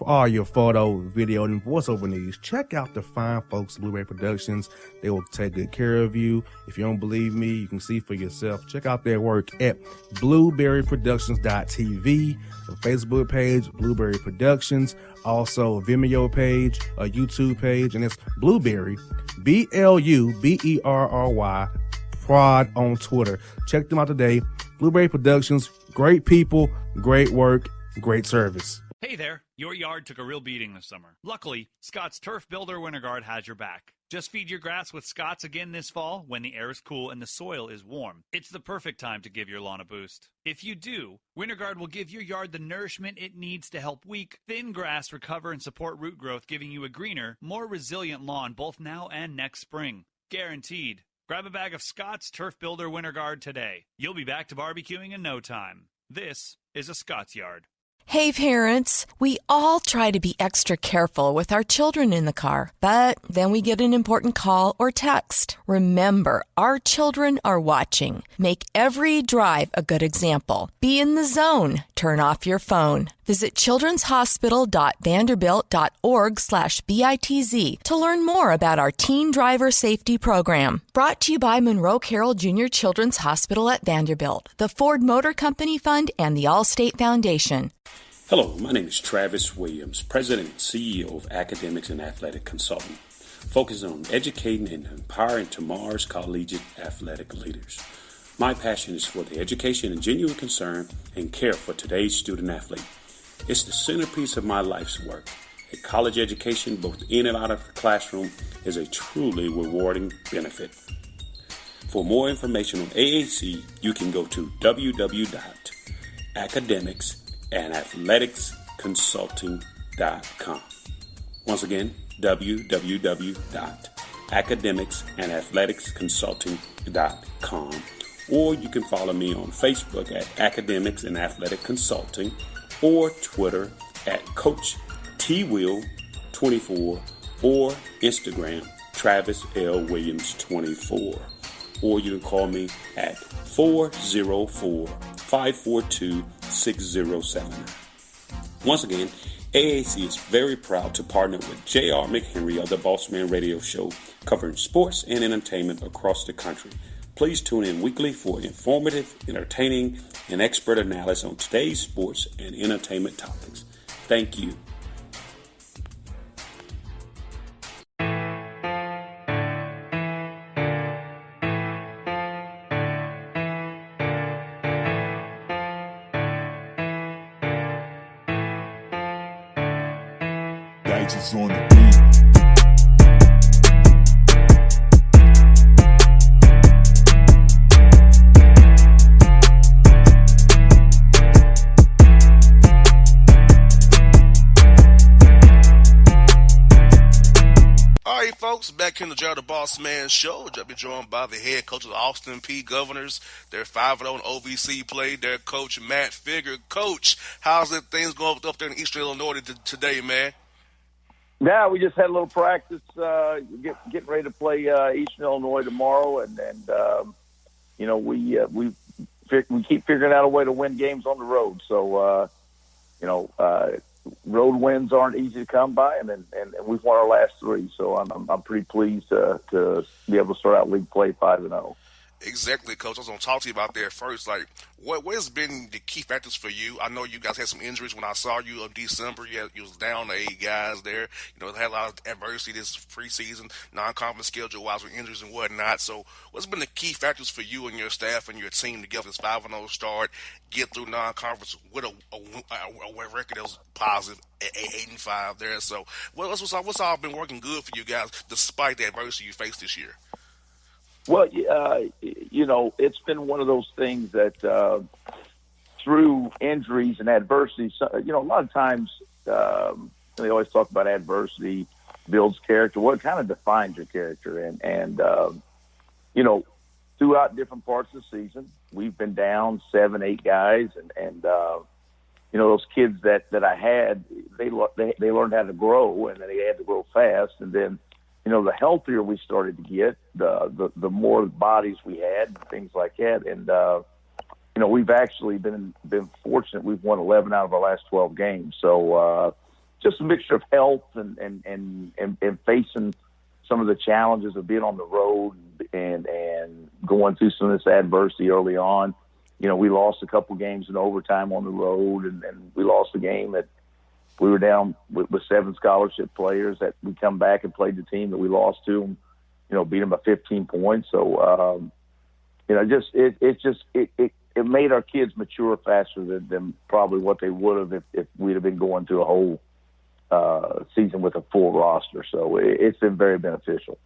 all your photo, video, and voiceover needs, check out the fine folks at Blueberry Productions. They will take good care of you. If you don't believe me, you can see for yourself. Check out their work at blueberryproductions.tv, the Facebook page, Blueberry Productions, also a Vimeo page, a YouTube page, and it's Blueberry, BLUBERRY, Prod on Twitter. Check them out today. Blueberry Productions, great people, great work, great service. Hey there, your yard took a real beating this summer. Luckily, Scott's Turf Builder Winter Guard has your back. Just feed your grass with Scott's again this fall when the air is cool and the soil is warm. It's the perfect time to give your lawn a boost. If you do, Winter Guard will give your yard the nourishment it needs to help weak, thin grass recover and support root growth, giving you a greener, more resilient lawn both now and next spring. Guaranteed. Grab a bag of Scott's Turf Builder Winter Guard today. You'll be back to barbecuing in no time. This is a Scott's Yard. Hey parents, we all try to be extra careful with our children in the car, but then we get an important call or text. Remember, our children are watching. Make every drive a good example. Be in the zone. Turn off your phone. Visit childrenshospital.vanderbilt.org/BITZ to learn more about our teen driver safety program. Brought to you by Monroe Carroll Jr. Children's Hospital at Vanderbilt, the Ford Motor Company Fund, and the Allstate Foundation. Hello, my name is Travis Williams, President and CEO of Academics and Athletic Consulting, focusing on educating and empowering tomorrow's collegiate athletic leaders. My passion is for the education and genuine concern and care for today's student athlete. It's the centerpiece of my life's work. A college education, both in and out of the classroom, is a truly rewarding benefit. For more information on AAC, you can go to www.academicsandathleticsconsulting.com. Once again, www.academicsandathleticsconsulting.com. Or you can follow me on Facebook at Academics and Athletic Consulting, or Twitter at Coach TWill24, or Instagram Travis L. Williams 24. Or you can call me at 404-542-6079. Once again, AAC is very proud to partner with J.R. McHenry of the Bossman Radio Show, covering sports and entertainment across the country. Please tune in weekly for informative, entertaining, and expert analysis on today's sports and entertainment topics. Thank you. Digits on the beat. Folks, back here in the Gerald the Bossman Show. I'll be joined by the head coach of the Austin P Governors. They're 5-0 in OVC play. Their coach, Matt Figger. Coach, how's the things going up there in Eastern Illinois today, man? Yeah, we just had a little practice, getting ready to play Eastern Illinois tomorrow, and we keep figuring out a way to win games on the road. So, road wins aren't easy to come by, and we've won our last three. So I'm pretty pleased to be able to start out league play 5-0. Exactly, Coach. I was going to talk to you about that first. Like, what has been the key factors for you? I know you guys had some injuries when I saw you in December. You was down to 8 guys there. You know, they had a lot of adversity this preseason, non-conference schedule-wise with injuries and whatnot. So what's been the key factors for you and your staff and your team to get this 5-0 start, get through non-conference with a record that was positive at 8-5 there? So what's all been working good for you guys despite the adversity you faced this year? Well, it's been one of those things that through injuries and adversity, a lot of times they always talk about adversity builds character. What kind of defines your character? And throughout different parts of the season, we've been down 7-8 guys, and those kids that I had, they learned how to grow, and they had to grow fast, and then the healthier we started to get, the more bodies we had, and things like that. And, we've actually been fortunate. We've won 11 out of our last 12 games. So, just a mixture of health and facing some of the challenges of being on the road and going through some of this adversity early on. We lost a couple games in overtime on the road, and we lost a game that we were down with 7 scholarship players that we come back and played the team that we lost to, and, beat them by 15 points. So, it made our kids mature faster than probably what they would have if we'd have been going through a whole season with a full roster. So it's been very beneficial.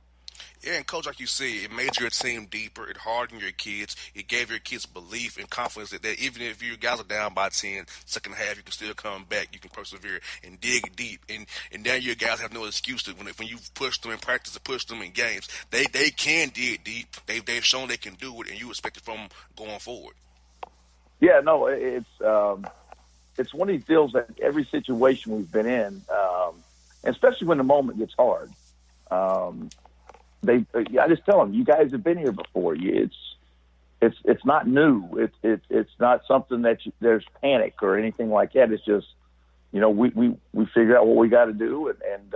Yeah, and Coach, like you said, it made your team deeper. It hardened your kids. It gave your kids belief and confidence that even if you guys are down by 10, second half, you can still come back. You can persevere and dig deep. And now your guys have no excuse to when you push them in practice or push them in games. They can dig deep. They've shown they can do it, and you expect it from them going forward. Yeah, no, it's one of these deals that every situation we've been in, especially when the moment gets hard, I just tell them, you guys have been here before. It's not new. It's not something that there's panic or anything like that. It's just, we figure out what we got to do, and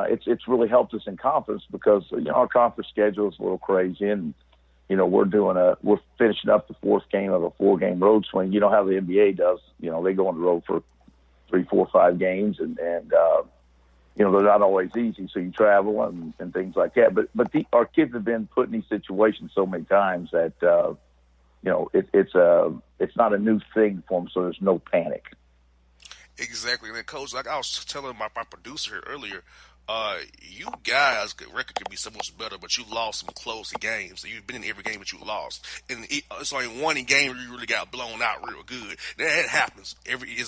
it's really helped us in conference because our conference schedule is a little crazy, and we're finishing up the 4th game of a 4-game road swing. You know how the NBA does. They go on the road for 3, 4, 5 games, and they're not always easy, so you travel and things like that. But our kids have been put in these situations so many times that it's not a new thing for them, so there's no panic. Exactly. And then, Coach, like I was telling my producer here earlier, you guys' record could be so much better, but you lost some close games. You've been in every game that you lost, and it's only one game where you really got blown out real good. That happens.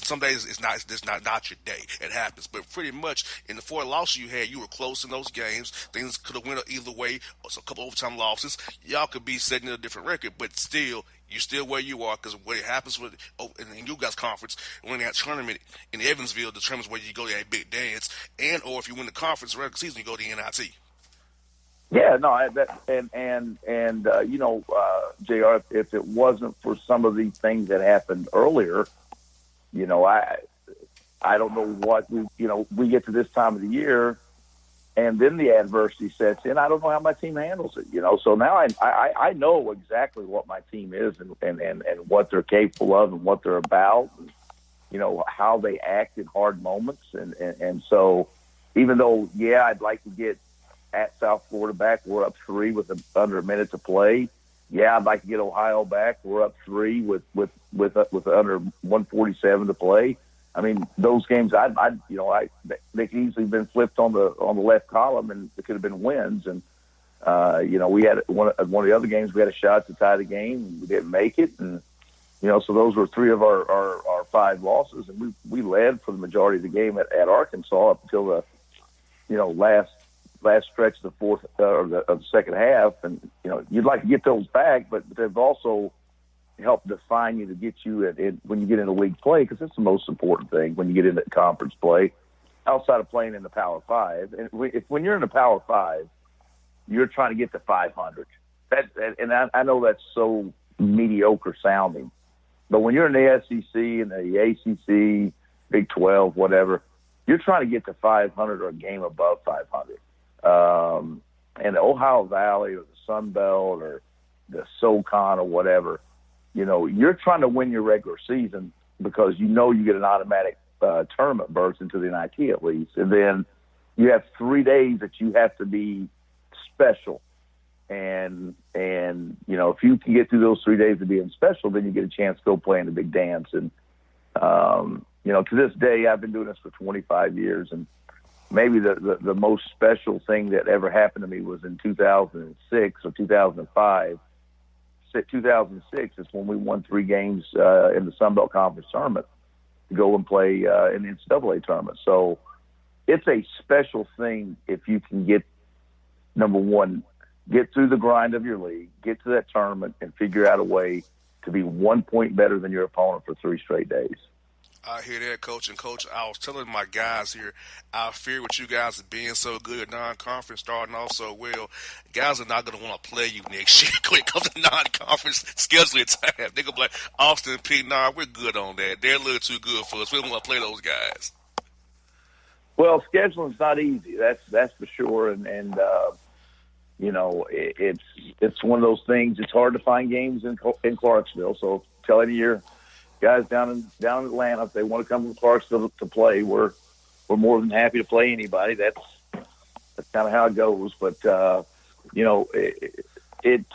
Some days it's not your day. It happens, but pretty much in the 4 losses you had, you were close in those games. Things could have went either way. Or a couple overtime losses. Y'all could be setting a different record, but still. You're still where you are because what happens in you guys' conference, when that tournament in Evansville determines whether you go to that big dance or if you win the conference regular season, you go to the NIT. Yeah, no, JR, if it wasn't for some of these things that happened earlier, I don't know what we get to this time of the year. And then the adversity sets in. I don't know how my team handles it, So now I know exactly what my team is and what they're capable of and what they're about, and, how they act in hard moments. And so even though, I'd like to get at South Florida back, we're up 3 with under a minute to play. Yeah, I'd like to get Ohio back. We're up 3 with under 147 to play. I mean, those games, they could easily have been flipped on the left column, and it could have been wins. And we had one of the other games, we had a shot to tie the game, and we didn't make it. And so those were 3 of our 5 losses, and we led for the majority of the game at Arkansas up until the last stretch of the fourth of the second half. And you'd like to get those back, but they've also help define you to get you when you get into league play, because it's the most important thing when you get into conference play outside of playing in the Power 5. And when you're in the Power 5, you're trying to get to 500. I know that's so mediocre sounding, but when you're in the SEC and the ACC, Big 12, whatever, you're trying to get to 500 or a game above 500. And the Ohio Valley or the Sun Belt or the SoCon or whatever, you're trying to win your regular season because you get an automatic tournament berth into the NIT at least. And then you have 3 days that you have to be special. And if you can get through those 3 days of being special, then you get a chance to go play in the big dance. And, to this day, I've been doing this for 25 years. And maybe the most special thing that ever happened to me was in 2006 or 2005. 2006 is when we won 3 games in the Sun Belt Conference tournament to go and play in the NCAA tournament. So it's a special thing if you can get, number one, get through the grind of your league, get to that tournament, and figure out a way to be 1 point better than your opponent for 3 straight days. I hear that, Coach. And, Coach, I was telling my guys here, I fear with you guys being so good at non-conference, starting off so well, guys are not going to want to play you next year when it comes to non-conference scheduling time. They're going to be like, Austin and Pete, we're good on that. They're a little too good for us. We don't want to play those guys. Well, scheduling's not easy. That's for sure. And you know, it's one of those things. It's hard to find games in Clarksville. So tell any of your guys down in Atlanta, if they want to come to Clarksville to play, we're more than happy to play anybody. That's kind of how it goes. But you know, it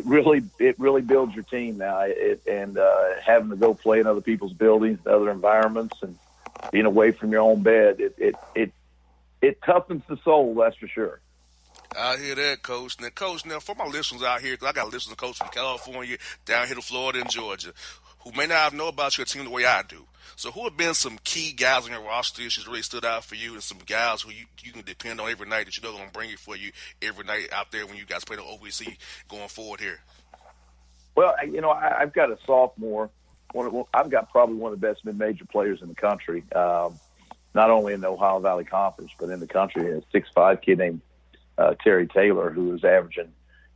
really builds your team now. And having to go play in other people's buildings, other environments, and being away from your own bed, it toughens the soul. That's for sure. I hear that, Coach. Now, Coach, for my listeners out here, 'cause I got listeners, Coach, from California, down here to Florida and Georgia, who may not know about your team the way I do. So who have been some key guys on your roster that really stood out for you, and some guys who you can depend on every night that you know are going to bring it for you every night out there when you guys play the OVC going forward here? Well, you know, I've got a sophomore. I've got probably one of the best mid-major players in the country, not only in the Ohio Valley Conference, but in the country. A 6'5" kid named Terry Taylor, who was averaging,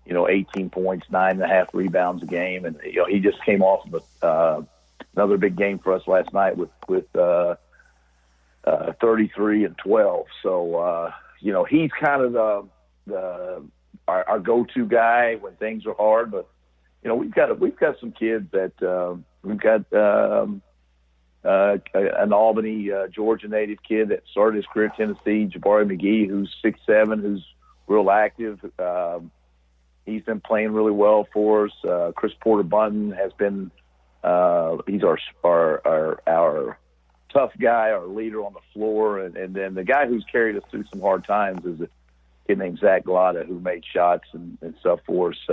18 points, 9.5 rebounds a game. And, he just came off of another big game for us last night with 33 and 12. So, he's kind of our go-to guy when things are hard. But, we've got some kids that we've got an Albany, Georgia native kid that started his career at Tennessee, Jabari McGee, who's 6'7", who's real active. He's been playing really well for us. Chris Porter Bunton has been he's our tough guy, our leader on the floor. And then the guy who's carried us through some hard times is a kid named Zach Glotta, who made shots and stuff for us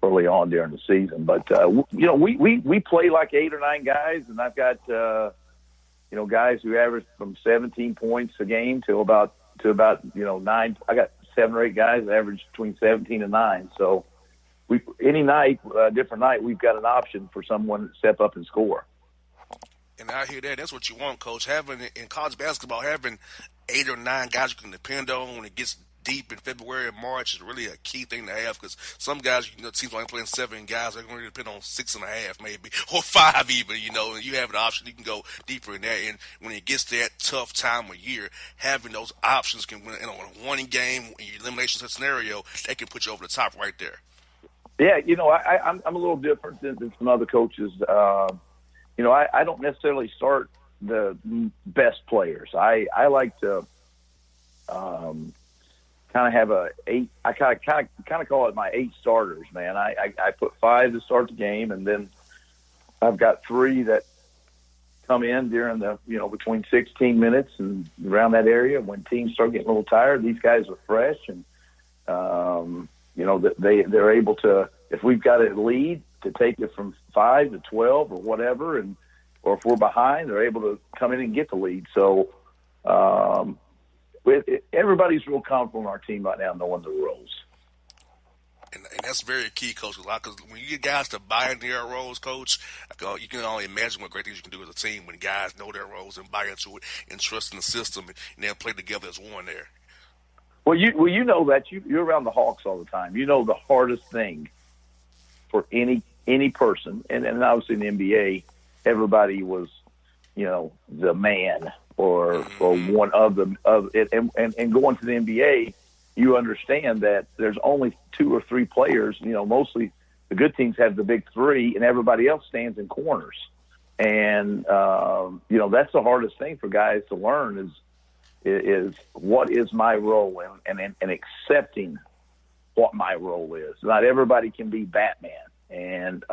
early on during the season. But, we play like 8 or 9 guys, and I've got, guys who average from 17 points a game to about 9. I got 7 or 8 guys that average between 17 and 9. So any night, different night, we've got an option for someone to step up and score. And I hear that. That's what you want, Coach. Having in college basketball, having 8 or 9 guys you can depend on when it gets deep in February and March is really a key thing to have, because some guys, teams only playing 7 guys, they're going to depend on 6.5 maybe, or 5 even, and you have an option. You can go deeper in that. And when it gets to that tough time of year, having those options can win, in a winning game, in your elimination scenario, that can put you over the top right there. Yeah, I'm a little different than some other coaches. I don't necessarily start the best players. I like to kind of have a 8. I kind of call it my 8 starters, man. I put 5 to start the game, and then I've got 3 that come in during the between 16 minutes and around that area. When teams start getting a little tired, these guys are fresh, and they're able to, if we've got a lead, to take it from 5 to 12 or whatever, or if we're behind, they're able to come in and get the lead. So everybody's real comfortable in our team right now knowing the roles. And that's very key, Coach. Because when you get guys to buy into their roles, Coach, you can only imagine what great things you can do as a team when guys know their roles and buy into it and trust in the system and then play together as one there. Well, you know that you're around the Hawks all the time. You know the hardest thing for any person, and obviously in the NBA, everybody was, the man or one of them of it. And going to the NBA, you understand that there's only 2 or 3 players. Mostly the good teams have the big 3, and everybody else stands in corners. And that's the hardest thing for guys to learn is what is my role, and accepting what my role is. Not everybody can be Batman, and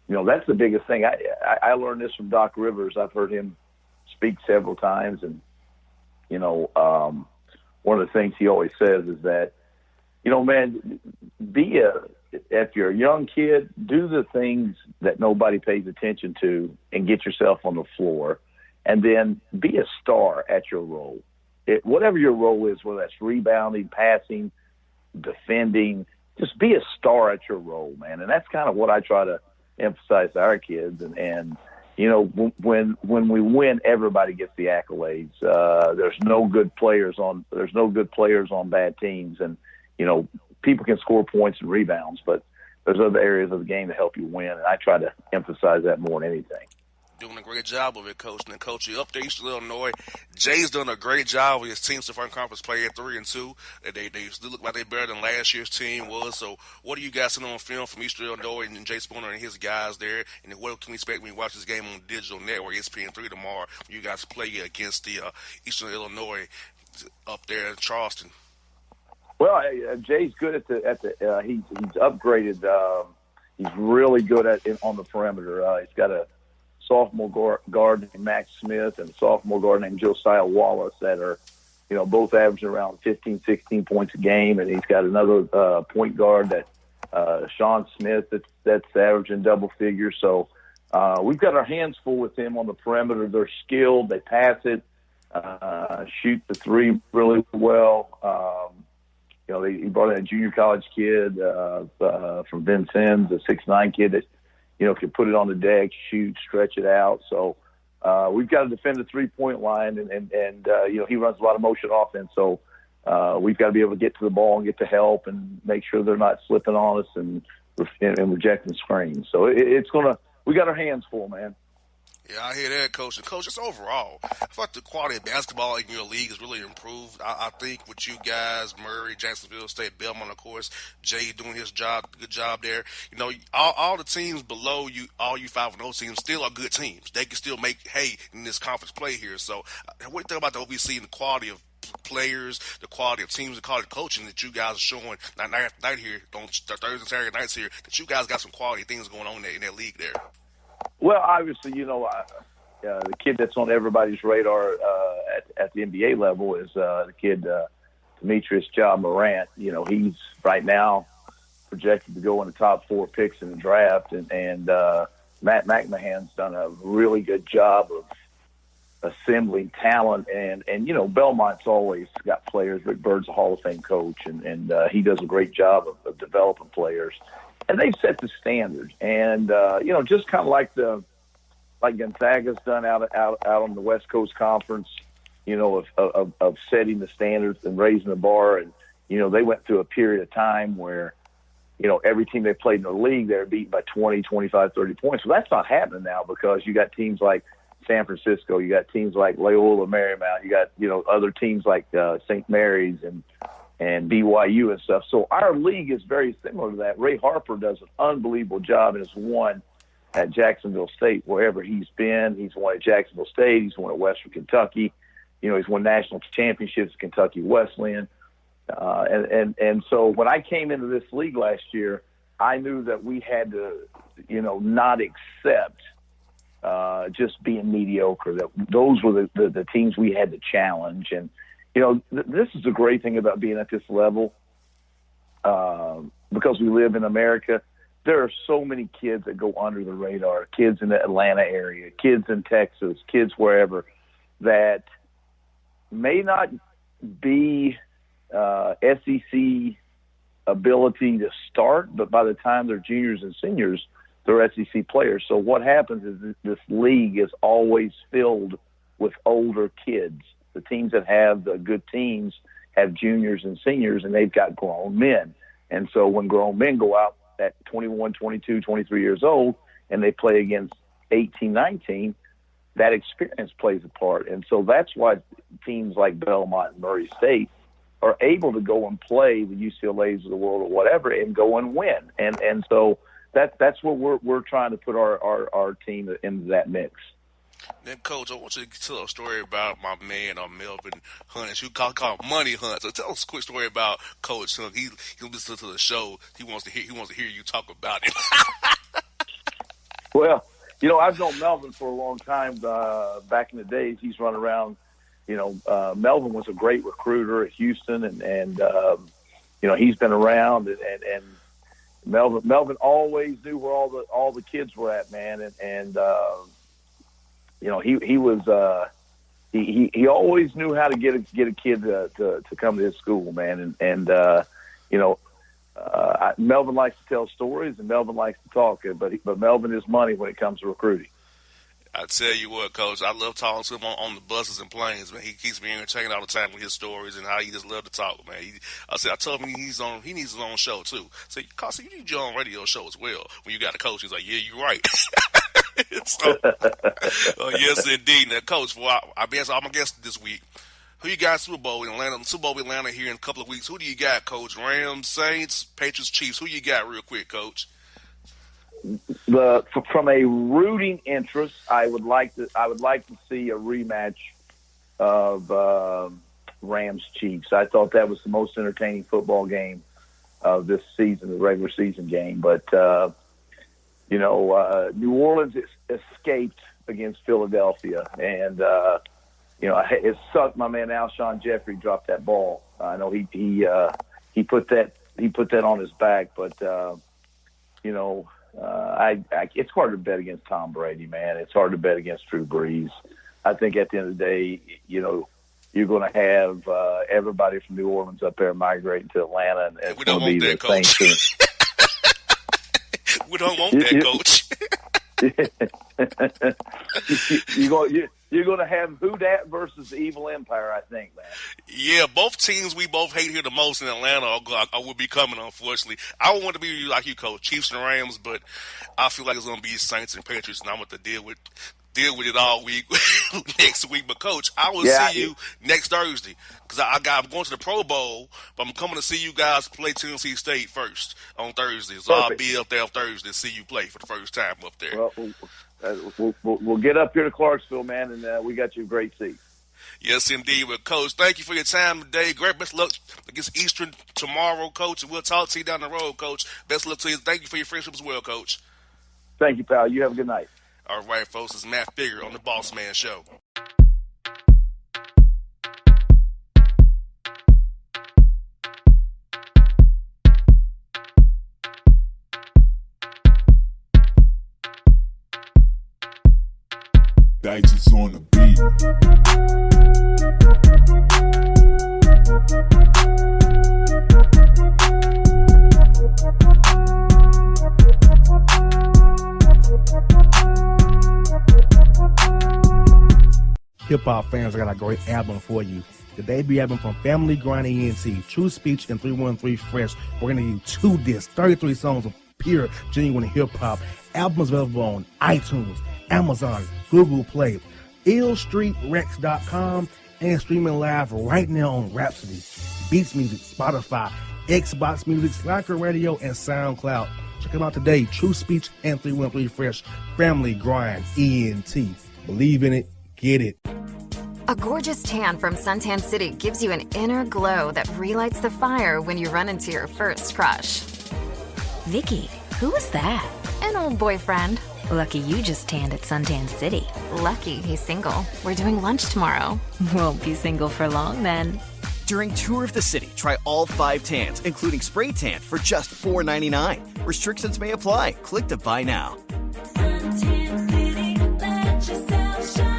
that's the biggest thing. I learned this from Doc Rivers. I've heard him speak several times, and one of the things he always says is that, man, if you're a young kid, do the things that nobody pays attention to and get yourself on the floor, and then be a star at your role. Whatever your role is, whether that's rebounding, passing, defending, just be a star at your role, man. And that's kind of what I try to emphasize to our kids. And when we win, everybody gets the accolades. There's no good players on bad teams, and people can score points and rebounds, but there's other areas of the game to help you win. And I try to emphasize that more than anything. Doing a great job of it, Coach. And then, Coach, you up there, Eastern Illinois. Jay's done a great job with his team so far in conference play at 3-2. They still look like they're better than last year's team was. So, what do you guys see on film from Eastern Illinois and Jay Spooner and his guys there? And what can we expect when you watch this game on digital network, ESPN3 tomorrow, when you guys play against the Eastern Illinois up there in Charleston? Well, Jay's good at the. He's upgraded. He's really good on the perimeter. He's got a sophomore guard named Max Smith and a sophomore guard named Josiah Wallace that are, both averaging around 15, 16 points a game. And he's got another point guard that Sean Smith that's averaging double figures. So we've got our hands full with him on the perimeter. They're skilled. They pass it, shoot the three really well. He brought in a junior college kid from Vincennes, a 6'9" kid that, could put it on the deck, shoot, stretch it out. So we've got to defend the three-point line, and he runs a lot of motion offense. So we've got to be able to get to the ball and get to help and make sure they're not slipping on us and rejecting screens. So we got our hands full, man. Yeah, I hear that, Coach. And, Coach, just overall, I thought the quality of basketball in your league has really improved. I think with you guys, Murray, Jacksonville State, Belmont, of course, Jay doing his job, good job there. All the teams below you, all you 5-0 teams, still are good teams. They can still make hay in this conference play here. So what do you think about the OVC and the quality of players, the quality of teams, the quality of coaching that you guys are showing night after night here on Thursday and Saturday nights here, that you guys got some quality things going on in that league there? Well, obviously, the kid that's on everybody's radar at the NBA level is the kid Demetrius Ja Morant. He's right now projected to go in the top 4 picks in the draft, and Matt McMahon's done a really good job of assembling talent. And Belmont's always got players. Rick Bird's a Hall of Fame coach, and he does a great job of developing players. And they've set the standard, and just kind of like Gonzaga's done out on the West Coast Conference, of setting the standards and raising the bar. And they went through a period of time where every team they played in the league they were beaten by 20, 25, 30 points. Well, that's not happening now because you got teams like San Francisco, you got teams like Loyola Marymount, you got other teams like St. Mary's and BYU and stuff. So our league is very similar to that. Ray Harper does an unbelievable job and has won at Jacksonville State wherever he's been. He's won at Jacksonville State. He's won at Western Kentucky. He's won national championships at Kentucky Wesleyan. And so when I came into this league last year, I knew that we had to, not accept just being mediocre. That those were the teams we had to challenge. And this is the great thing about being at this level, because we live in America. There are so many kids that go under the radar, kids in the Atlanta area, kids in Texas, kids wherever, that may not be SEC ability to start, but by the time they're juniors and seniors, they're SEC players. So what happens is this league is always filled with older kids. The teams that have the good teams have juniors and seniors, and they've got grown men. And so when grown men go out at 21, 22, 23 years old, and they play against 18, 19, that experience plays a part. And so that's why teams like Belmont and Murray State are able to go and play the UCLAs of the world or whatever and go and win. And so that's what we're trying to put our team into that mix. Then, Coach, I want you to tell a story about my man, Melvin Hunt. You call him Money Hunt. So tell us a quick story about Coach Hunt. He listens to the show. He wants to hear you talk about it. Well, I've known Melvin for a long time. Back in the days, he's run around. Melvin was a great recruiter at Houston, and he's been around. And Melvin always knew where all the kids were at, man. He was he always knew how to get a kid to come to his school, man. Melvin likes to tell stories, and Melvin likes to talk, but Melvin is money when it comes to recruiting. I tell you what, Coach, I love talking to him on the buses and planes, man. He keeps me entertained all the time with his stories and how he just love to talk, man. I told him he needs his own show too. So you need your own radio show as well. When you got a coach, he's like, yeah, you're right. So, yes, indeed. Now, Coach, well, I'm going to guess this week. Who you got Super Bowl in Atlanta? Super Bowl in Atlanta here in a couple of weeks. Who do you got, Coach? Rams, Saints, Patriots, Chiefs. Who you got real quick, Coach? From a rooting interest, I would like to see a rematch of Rams Chiefs. I thought that was the most entertaining football game of this season, the regular season game. But New Orleans escaped against Philadelphia, and it sucked. My man Alshon Jeffrey dropped that ball. I know he put that on his back, but it's hard to bet against Tom Brady, man. It's hard to bet against Drew Brees. I think at the end of the day, you're going to have everybody from New Orleans up there migrating to Atlanta, and it's going to be the same team. We don't want that, Coach. You're going to have Who Dat versus the Evil Empire, I think, man. Yeah, both teams we both hate here the most in Atlanta will be coming, unfortunately. I don't want to be like you, Coach, Chiefs and Rams, but I feel like it's going to be Saints and Patriots, and I'm going to deal with it all week next week. But, Coach, I will see you next Thursday because I'm going to the Pro Bowl, but I'm coming to see you guys play Tennessee State first on Thursday. So Perfect. I'll be up there on Thursday to see you play for the first time up there. Well, we'll get up here to Clarksville, man, and we got you a great seat. Yes, indeed. Well, Coach, thank you for your time today. Great best luck against Eastern tomorrow, Coach, and we'll talk to you down the road, Coach. Best luck to you. Thank you for your friendship as well, Coach. Thank you, pal. You have a good night. All right, folks, it's Matt Figure on the Bossman Show. Digits on the beat. Hip-hop fans, I got a great album for you. The debut album from Family Grind ENT, True Speech and 313 Fresh. We're going to give you 2 discs, 33 songs of pure, genuine hip-hop. Albums available on iTunes, Amazon, Google Play, illstreetrex.com, and streaming live right now on Rhapsody, Beats Music, Spotify, Xbox Music, Slacker Radio, and SoundCloud. Check them out today. True Speech and 313 Fresh. Family Grind ENT. Believe in it. Get it. A gorgeous tan from Suntan City gives you an inner glow that relights the fire when you run into your first crush. Vicky, who was that? An old boyfriend. Lucky you just tanned at Suntan City. Lucky he's single. We're doing lunch tomorrow. Won't be single for long then. During Tour of the City, try all 5 tans, including spray tan, for just $4.99. Restrictions may apply. Click to buy now. Suntan City, let yourself shine.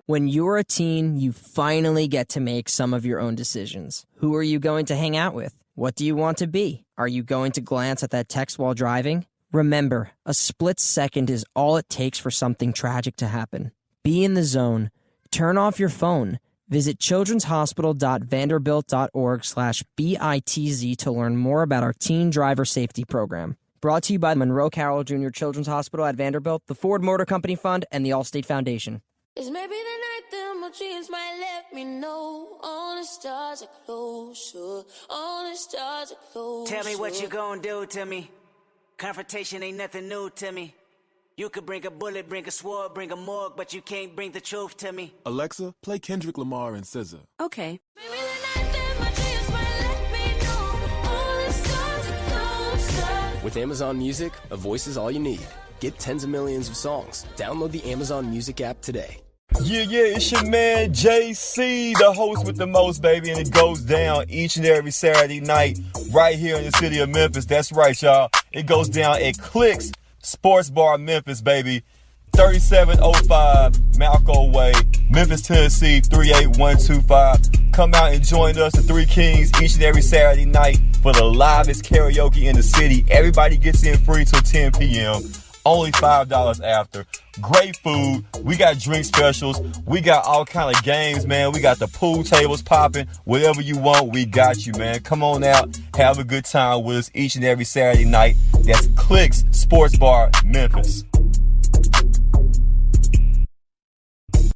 When you're a teen, you finally get to make some of your own decisions. Who are you going to hang out with? What do you want to be? Are you going to glance at that text while driving? Remember, a split second is all it takes for something tragic to happen. Be in the zone. Turn off your phone. Visit childrenshospital.vanderbilt.org/BITZ to learn more about our teen driver safety program. Brought to you by the Monroe Carroll Jr. Children's Hospital at Vanderbilt, the Ford Motor Company Fund, and the Allstate Foundation. It's maybe the night that my dreams might let me know. All the stars are closer. All the stars are closer. Tell me what you gonna do to me. Confrontation ain't nothing new to me. You could bring a bullet, bring a sword, bring a morgue, but you can't bring the truth to me. Alexa, play Kendrick Lamar and SZA. Okay. Maybe the night that my dreams might let me know. All the stars are closer. With Amazon Music, a voice is all you need. Get tens of millions of songs. Download the Amazon Music app today. Yeah, it's your man JC, the host with the most, baby, and it goes down each and every Saturday night right here in the city of Memphis. That's right, y'all. It goes down at Clicks Sports Bar Memphis, baby. 3705 Malco Way, Memphis, Tennessee, 38125. Come out and join us, the Three Kings, each and every Saturday night for the livest karaoke in the city. Everybody gets in free till 10 p.m. Only $5 after. Great food. We got drink specials. We got all kind of games, man. We got the pool tables popping. Whatever you want, we got you, man. Come on out. Have a good time with us each and every Saturday night. That's Clicks Sports Bar, Memphis.